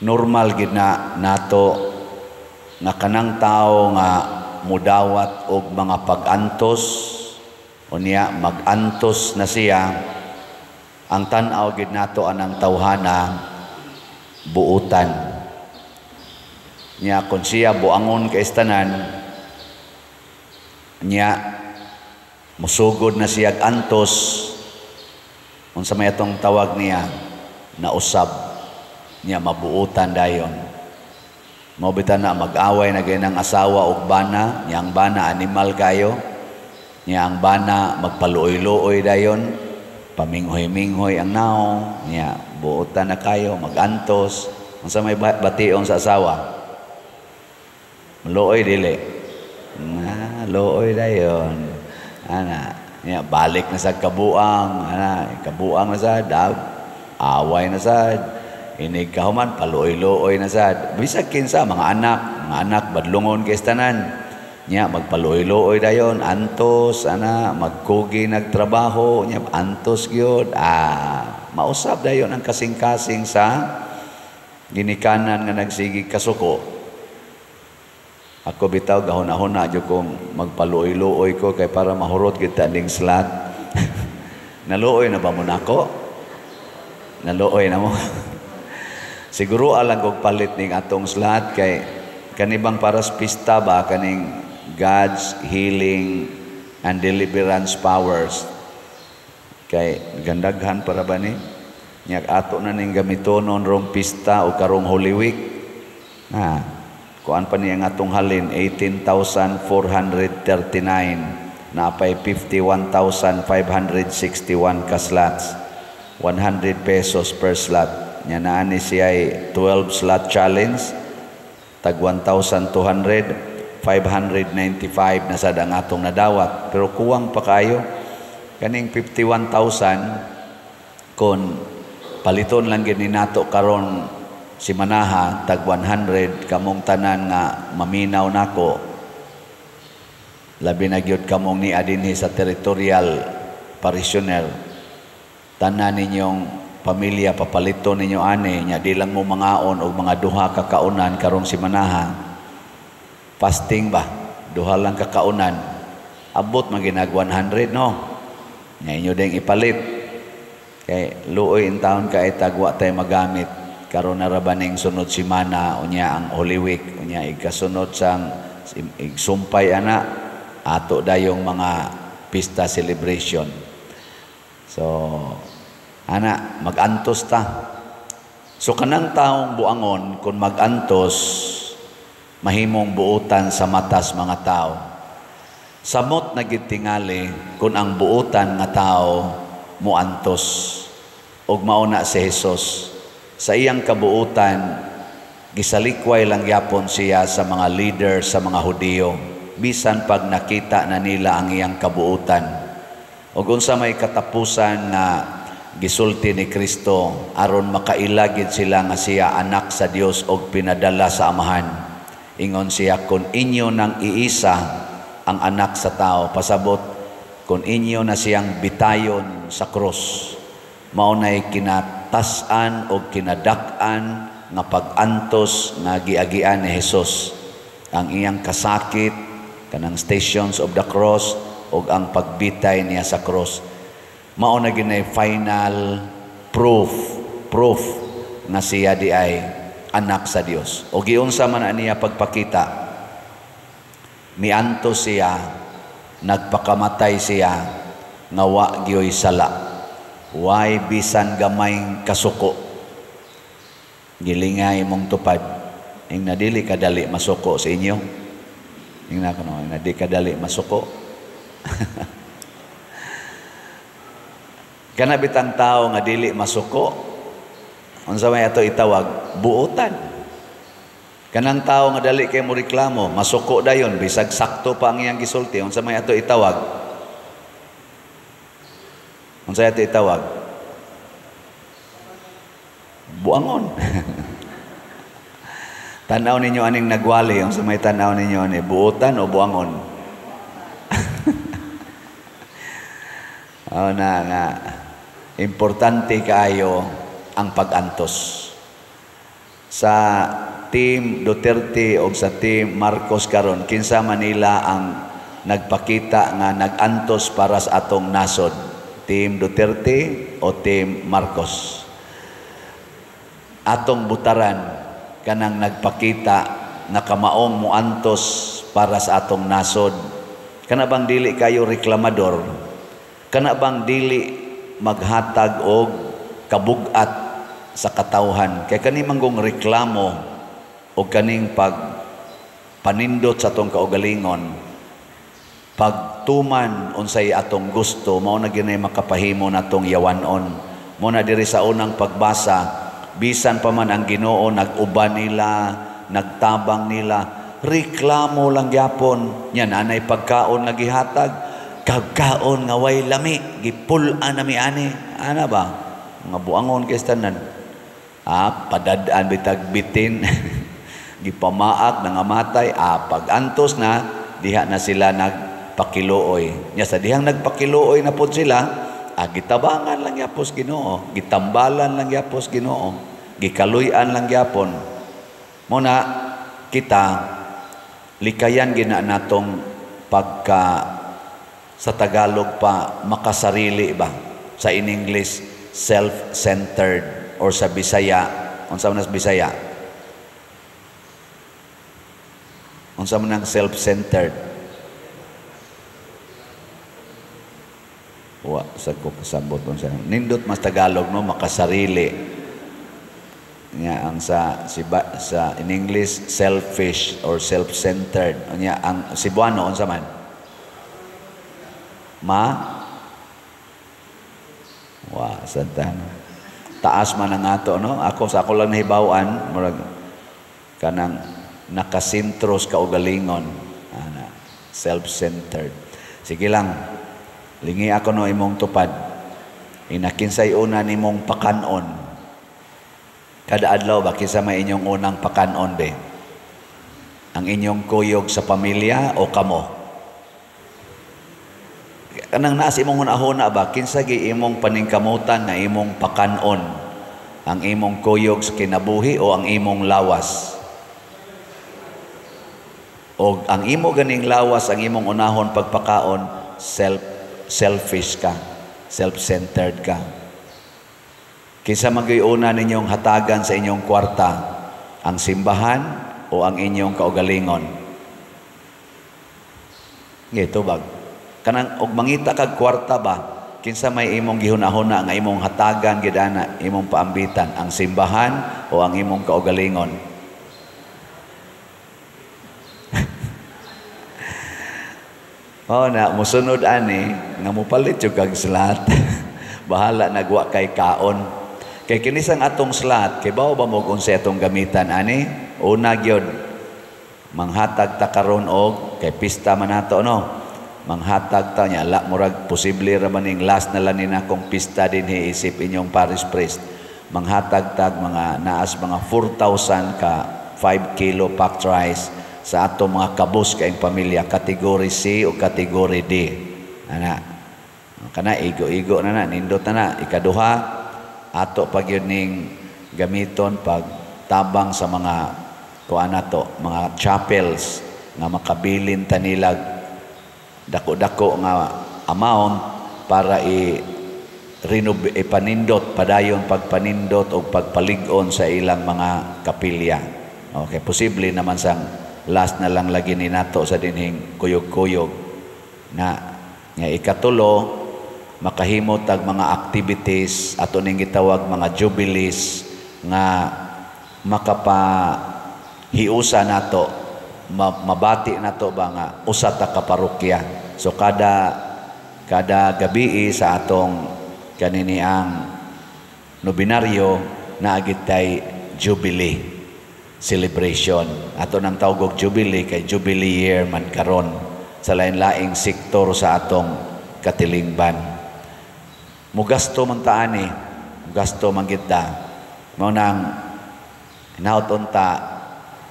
normal gid na nato nga kanang tao nga mudawat og mga pag-antos unya mag-antos na siya. Ang tan-aw gid nato anang tawhana buutan nya kun siya buangon kay tanan nya musugod na siya antos unsa may atong tawag niya nausab nya mabuutan dayon. Mao bitan na mag-away na ganang asawa ug bana nya ang bana animal kayo nya ang bana magpaluoy-luoy dayon paminghoy-minghoy ang naong nya buutan na kayo magantos. Unsa may bation sa asawa luoy dili luoy dayon ana nya balik na sa kabuang kabuang na sad away na sad inig kahuman paluoy-luoy na sad bisag kinsa mga anak badlungon kay tanan nya magpaluoy-luoy dayon antos magkugi nagtrabaho nya antos gyud mausab dayon ang kasing-kasing sa ginikanan nga nagsigi kasuko. Ako bitaw gahuna-huna jud kong magpaluoy-luoy ko kay para mahurot kita ning slot. Naluoy na ba mo nako? Naluoy na mo. Siguro alang kog palit ning atong slot kay kanibang paras pista ba kaning God's healing and deliverance powers. Kay gandaghan para ba ni? Nya ato na ning gamitonon rong pista o karong Holy Week. Kuan pa niya nga atong halin 18,439 napay 51,561 ka slots 100 pesos per slot nya naani siya 12 slot challenge tag 1,200 595 na sad ang atong nadawat pero kuwang pa kayo kaning 51,000 kon paliton lang gid ni nato karon si manaha tag 100 kamong tanan nga maminaw nako labi na gyud kamong ni adinhi sa territorial parishioner tanan ninyong pamilya papaliton ninyo ani nya di lang mo mangaon og mga duha ka kaunan karong si manaha fasting ba duha lang ka kaunan abot man ginag 100 no nya inyo ding ipalit kay luoy in taon kay tagwa tay magamit karon na rabaning sunod semana unya ang Holy Week unya ikasunod sang igsumpay ana ato dayong mga pista celebration. So ana magantos ta. So kanang taong buangon kung magantos mahimong buutan sa matas mga tao. Samot na gid tingali kung ang buutan nga tao muantos ug mauna si Hesus. Sa iyang kabuutan, gisalikway lang yapon siya sa mga leader sa mga Hudiyo, bisan pag nakita na nila ang iyang kabuutan. Ug unsa may katapusan na gisulti ni Kristo aron makailagid sila nga siya anak sa Dios og pinadala sa Amahan. Ingon siya, kung inyo nang iisa ang anak sa tao, pasabot kung inyo na siyang bitayon sa krus, maunay kinatasan o kinadak-an nga pag-antos nga giagian ni Hesus ang iyang kasakit kanang stations of the cross o ang pagbitay niya sa cross. Mao na ginay final proof nga siya di ay anak sa Dios. O giunsa man aniya pagpakita, miantos siya, nagpakamatay siya nga wa gyoy sala. Why bisan gamayng kasuko gilingay mong tupad ing nadili kadali masuko sa inyo ing nako no nadili kadali masuko kana bitang tao nga dili masuko unsa may ato itawag buutan. Kanang tao nga dali kay mo reklamo masuko dayon bisag sakto pa ang iyang gisulti unsa may ato itawag unsa ito itawag? Buangon. Tanaw ninyo aning nagwali, unsa may tanaw ninyo ani, buutan o buangon? Nga importante kaayo ang pag-antos. sa Team Duterte o sa Team Marcos karon, kinsa Manila ang nagpakita nga nagantos para sa atong nasod? Team Duterte o Team Marcos? Atong butaran kanang nagpakita nga kamaong muantos para sa atong nasod. Kana bang dili kayo reklamador? Kana bang dili maghatag og kabugat sa katawhan? Kay kani manggong reklamo o kaning panindot sa atong kaugalingon, pagtuman unsay atong gusto, mao na ginay makapahimo natong yawanon. Mo na diri sa unang pagbasa, bisan pa man ang Ginoo nag-uban nila, nagtabang nila, reklamo lang gyapon. Nya nanay pagkaon nga gihatag, kagkaon nga way lami, gipulan nami ani. Ana ba? Mga buangon kay tanan. Padadaan bitag bitin. Gipamaak nangamatay. Pag-antos na, diha na sila nagpakiluoy. Nya sa dihang nagpakiluoy na pod sila, gitabangan lang yapos Ginoo, gitambalan lang yapos Ginoo, gikaluyan lang yapon. Muna kita likayan gina natong pagka sa Tagalog pa makasarili ba, sa in English self-centered, or sa Bisaya unsa man sa Bisaya, unsa man ang self-centered? Wa sa ko kasabot sa nindot mas Tagalog no, makasarili nya ang sa in English selfish or self-centered. Nya ang Cebuano unsa man? Santan taas man ang ato no. Ako lang nahibaw-an murag kanang nakasintros kaugalingon, self-centered. Sige lang, lingi ako no imong tupad. Inakinsay una nimong pakanon. Kada adlaw ba kinsa may inyong unang pakanon be? Ang inyong kuyog sa pamilya o kamo? Kanang naas imong hunahuna ba kinsa gi imong paningkamutan na imong pakanon? Ang imong kuyog sa kinabuhi o ang imong lawas? O ang imo ganing lawas, ang imong unahon pagpakaon, selfish ka, self-centered ka. Kinsa magyuna ninyong hatagan sa inyong kwarta, ang simbahan o ang inyong kaugalingon? Ngito bag kanang og mangita kag kwarta ba, kinsa may imong gihunahuna nga imong hatagan gid ana, imong paambitan, ang simbahan o ang imong kaugalingon? Na musunod ani nga mupalit jud kag slot. Bahala nagwa kay kaon. Kay kinisang atong slot, kay bao ba mo unsay atong gamitan ani? Una gyud manghatag ta karon og kay pista man nato no. Manghatag ta nya murag posible ra maning last na lang nina kong pista dinhi isip inyong parish priest. Manghatag tag mga naas mga 4,000 ka 5 kilo packed rice sa ato mga kabus kaing pamilya, kategory C o kategory D. Kana igo-igo na nindot na ikaduha, ato pag yun ning gamiton pag tabang sa mga mga chapels nga makabilin tanilag dako-dako nga amount para ipanindot, padayon pagpanindot o pagpalig-on sa ilang mga kapilya. Okay, posible naman sang last na lang lagi ni nato sa dinhing kuyog-kuyog na nga ikatulo, makahimo tag mga activities ato ning gitawag mga jubilees nga makapahiusa nato, mabati nato ba nga usa ta ka parokya. So kada gabi sa atong kanini ang nobinaryo naagitay jubilee celebration. Ato nang tawag og jubilee kay jubilee year man karon sa lain-laing sektor sa atong katilingban. Mugasto man ta ani, mugasto man kita. Mao nang nauton ta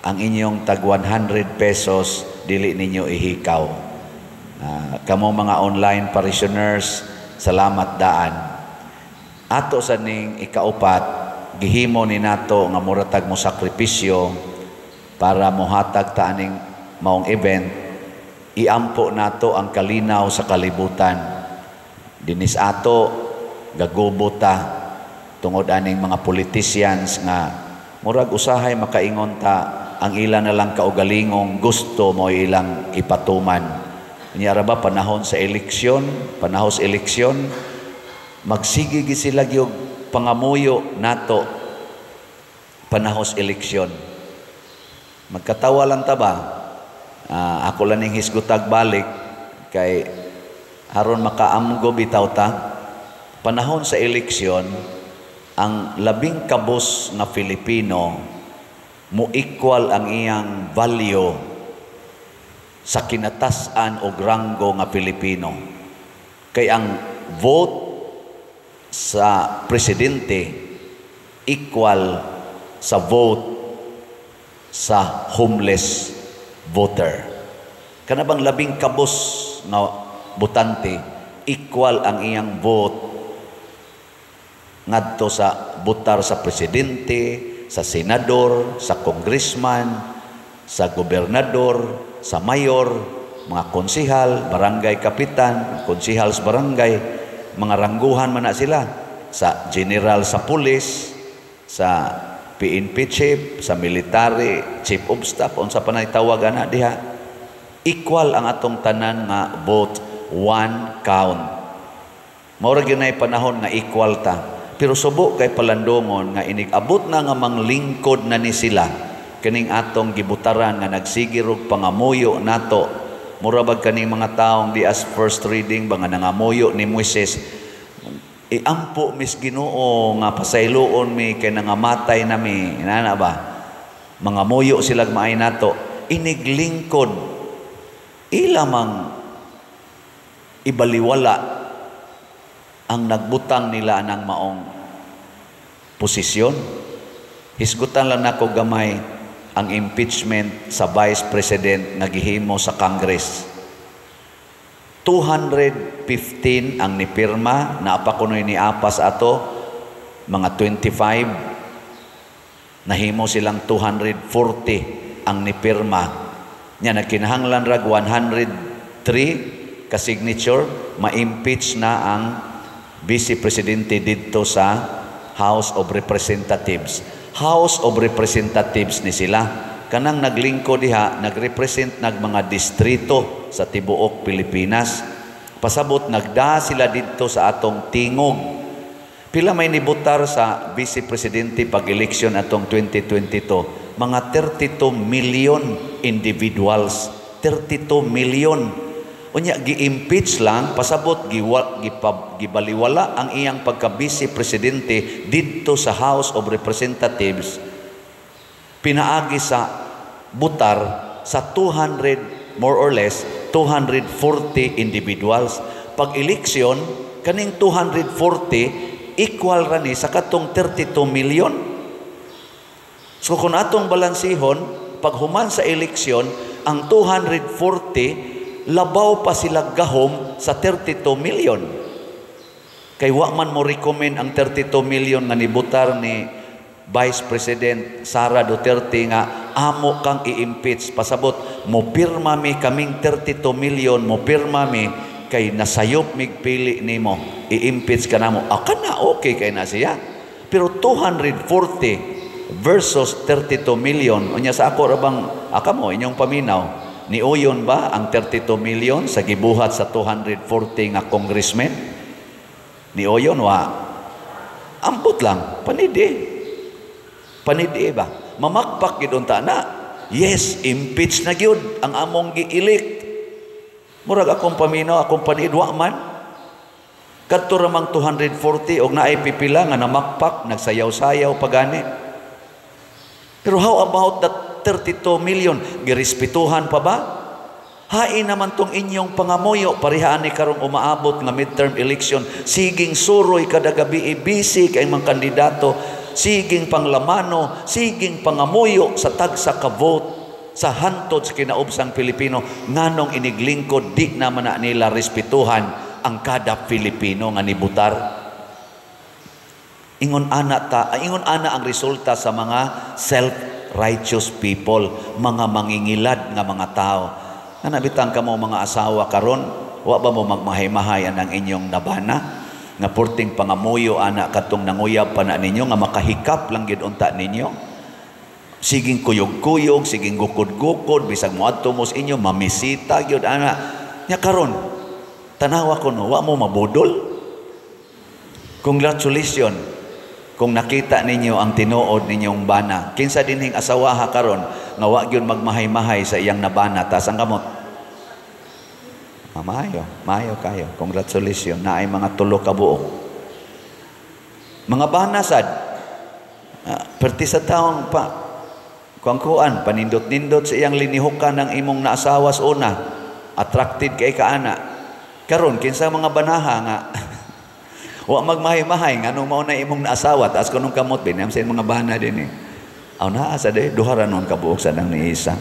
ang inyong tag 100 pesos dili ninyo ihikaw. Kamo mga online parishioners, salamat daan. Ato sa ning ikaupat gihimo ni nato nga muratag mo sakripisyo para mohatag ta aning maong event, iampo nato ang kalinaw sa kalibutan. Dinis ato gagubo ta tungod aning mga politicians nga murag usahay makaingon ta ang ilan na lang kaugalingong gusto mo ilang ipatuman. Nyara ba panahon sa eleksyon, panahos eleksyon, magsigigi sila gyud pangamuyo nato panahos eleksyon. Magkatawa lang ta ba? Ako lang ning hisgutag balik kay aron makaamgo bitaw ta. Panahon sa eleksyon, ang labing kabus nga Filipino mo equal ang iyang value sa kinatasan o ranggo nga Pilipino. Kay ang vote sa presidente equal sa vote sa homeless voter. Kanabang labing kabus nga botante equal ang iyang vote ngadto sa butar sa presidente, sa senador, sa congressman, sa gobernador, sa mayor, mga konsihal, barangay kapitan, konsihal sa barangay, mga rangguhan man na sila, sa general sa pulis, sa PNP chief, sa military, chief of staff, unsa pa na itawagan na diha. Equal ang atong tanan nga vote, one count. Maura gyud nay panahon nga equal ta. Pero subo kay palandongon nga inig-abot na nga manglingkod na ni sila kaning atong gibutaran nga nagsigirog pangamuyo nato. Mura bag kaning mga taong di as first reading ba nga nangamuyo ni Moises, iampo mis Ginoo nga pasayloon mi kay nangamatay nami, inana ba? Mangamuyo sila maay nato. Iniglingkod ilamang ibaliwala ang nagbutang nila ng maong posisyon. Hisgutan lang nako gamay ang impeachment sa Vice President nga gihimo sa Congress. 215 ang nipirma, naapa kunoy ni apas ato, mga 25, nahimo silang 240 ang nipirma. Nya nagkinahanglan rag 103 ka signature, ma-impeach na ang Vice Presidente dito sa House of Representatives. House of Representatives ni sila. Kanang naglingkod diha, nagrepresent nag mga distrito sa tibuok Pilipinas. Pasabot nagda sila dito sa atong tingog. Pila may nibutar sa Vice Presidente pag-eleksyon atong 2022? Mga 32 million individuals. 32 million. Unya gi-impeach lang, pasabot gibaliwala ang iyang pagka-vice presidente dito sa House of Representatives. Pinaagi sa butar sa 200, more or less 240 individuals. Pag eleksyon, kaning 240 equal ra ni sa katong 32 million. So kung atong balansihon, pag human sa eleksyon, ang 240 labaw pa sila gahom sa 32 million. Kay wa man mo recommend ang 32 million nga nibutar ni Vice President Sara Duterte nga amo kang i-impeach. Pasabot, mo pirma mi kaming 32 million, mo pirma mi kay nasayop mig pili nimo, i-impeach ka namo. Kana okay kay na siya. Pero 240 versus 32 million, unya sa ako rabang akamo inyong paminaw, ni uyon ba ang 32 million sa gibuhat sa 240 nga congressmen? Ni uyon wa? Ambot lang, panidi. Panidi ba? Mamakpak gid unta na. Yes, impeach na gyud ang among gi-elect. Murag akong paminaw, akong panidwa man. Kadto ramang 240 og naay pipila nga namakpak, nagsayaw-sayaw pagani. Pero how about that 32 million, girespetuhan pa ba? Hain naman tong inyong pangamuyo, parihaan ni karong umaabot nga midterm election, siging suroy kada gabi busy kay mga kandidato, siging panglamano, siging pangamuyo sa tagsa ka vote sa hantod sa kinaubsang Pilipino, nganong iniglingkod di naman na nila respetuhan ang kada Pilipino nga nibutar. Ingon ana ang resulta sa mga self-righteous people, mga mangingilad nga mga tao. Nga nabitang ka mo mga asawa karon, wa ba mo magmahay-mahay ang inyong nabana? Nga purting pangamuyo ana katong nanguyab pa na ninyo, nga makahikap lang gid unta ninyo. Siging kuyog-kuyog, siging gukod-gukod, bisag moadto mo sa inyo, mamisita gyud ana. Nya karon, tanawa ko no, wa mo mabudol. Congratulations kung nakita ninyo ang tinuod ninyong bana. Kinsa dinhing asawaha karon nga wa gyud magmahay-mahay sa iyang nabana, tas ang kamot. Maayo kayo. Congratulations. Naay mga 3 ka buok. Mga bana sad, perti sa taong pa, kuan panindot-nindot sa iyang linihukan ng imong naasawa sa una, attracted kay kaana. Karon kinsa mga banaha nga wa magmahay-mahay nga nung mao na imong naasawa, taas kunong kamot binam sa mga bana din eh. Aw naa sa de duha ra nun ka buok sa nang ni isa.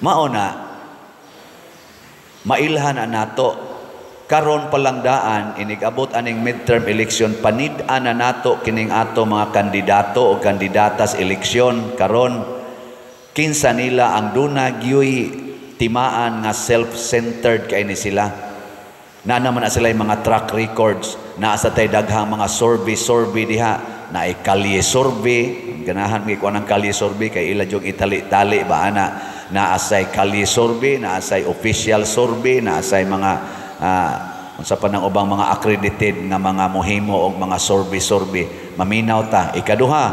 Mao na mailhan nato karon palang daan inigabot aning midterm election, panid-an na nato kining ato mga kandidato o kandidatas eleksyon karon, kinsa nila ang duna gyoy timaan nga self-centered kay ni sila. Na naman na sila mga track records, naa sa tay daghang mga survey diha, na kalye survey, ganahan mi ko nang kalye survey kay ila jog itali-tali ba ana, naasay kalye survey, naasay official survey, naasay mga unsa pa nang ubang mga accredited nga mga mohimo og mga survey. Maminaw ta. Ikaduha,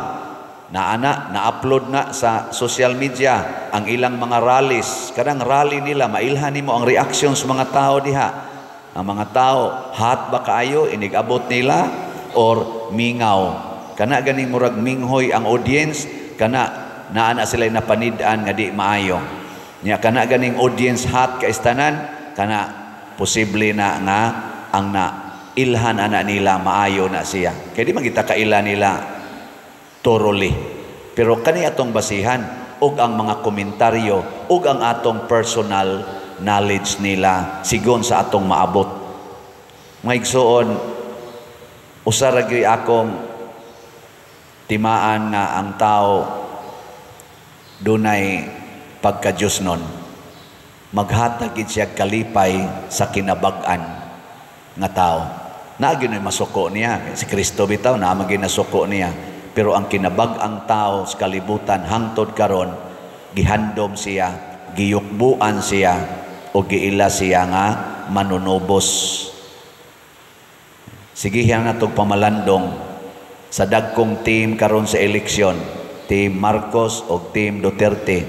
na-upload na sa social media ang ilang mga rallies. Kadang rally nila, mailhan nimo ang reactions mga tao diha. Ang mga tao, hot ba kaayo, inigabot nila, or mingaw. Kana ganing murag minghoy ang audience, kana naana sila napanid-an nga di maayo. Nya kana ganing audience hot ka istanan, kana posible na nga ang na ilhan ana nila maayo na siya. Kaya di man kita kaila nila thoroughly. Pero kani atong basihan ug ang mga komentaryo ug ang atong personal knowledge nila sigon sa atong maabot. Maigsoon, usara gyud akong timaan nga ang tao dunay pagka-Dios nun. Maghatag gid siya kalipay sa kinabag-an nga tao. Naagyo na masuko niya. Si Kristo bitaw na maging nasuko niya. Pero ang kinabag-ang tao sa kalibutan hangtod karon, gihandom siya, giyukbuan siya, o giila siya nga manunubos. Sige yan natong pamalandong sa dagkong team karon sa eleksyon, Team Marcos o Team Duterte,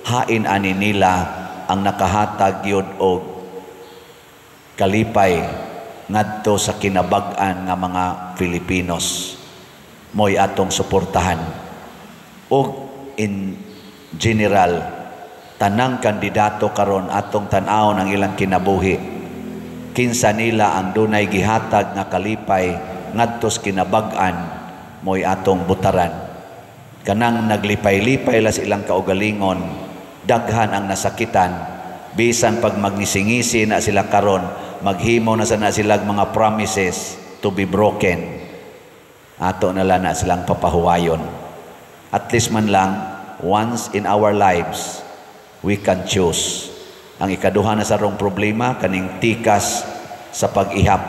hain ani nila ang nakahatag yun og kalipay ngadto sa kinabag-an nga mga Filipinos. Mo'y atong suportahan. Og in general, tanang kandidato karon atong tan-aw ng ilang kinabuhi, kinsa nila ang dunay gihatag nga kalipay ngadto sa kinabag-an, mo'y atong butaran. Kanang naglipay-lipay la sa ilang kaugalingon, daghan ang nasakitan, bisan pag magnisingisi na sila karon, maghimo na sana silang mga promises to be broken. Ato na lang na silang papahuwayon. At least man lang, once in our lives, we can choose. Ang ikaduha na sa rong problema, kaning tikas sa pag-ihap.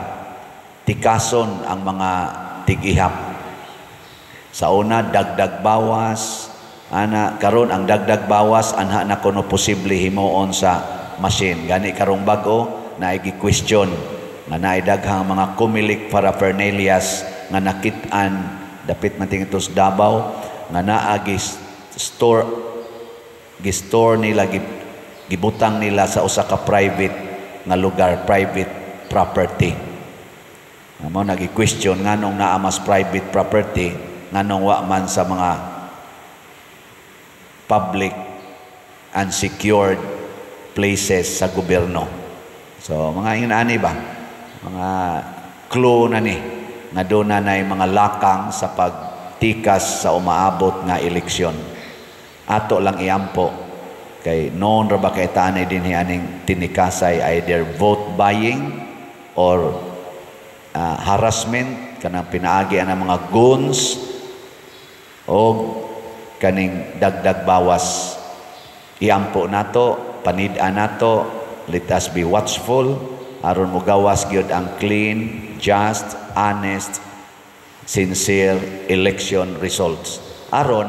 Tikason ang mga tig-ihap. Sa una, dagdag bawas. Karon ang dagdag bawas, anha na kuno posible himuon sa machine. Gani karong bago, naigi-question. Nga naidaghang mga kumilik paraphernalias nga nakitaan, dapit man tingitos Davao, nga naagi store nila, gibutang nila sa usa ka private nga lugar, private property. Mo nagi-question nganong naa mas private property, nganong wa man sa mga public and secured places sa gobyerno. So mga inani ba, mga clue na ni nga doon na mga lakang sa pagtikas sa umaabot nga eleksyon. Ato lang iampo kay noon ra ba kay tanay din aning tinikasay either vote buying or harassment kanang pinaagi ang mga goons o kaning dagdag bawas. Iampo nato, panid-an nato, let us be watchful aron mogawas gyud ang clean, just, honest, sincere election results. Aron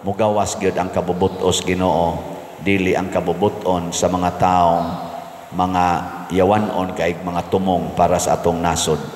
mugawas gyud ang kabubutos Ginoo, dili ang kabubuton sa mga taong mga yawanon kaig mga tumong para sa atong nasod.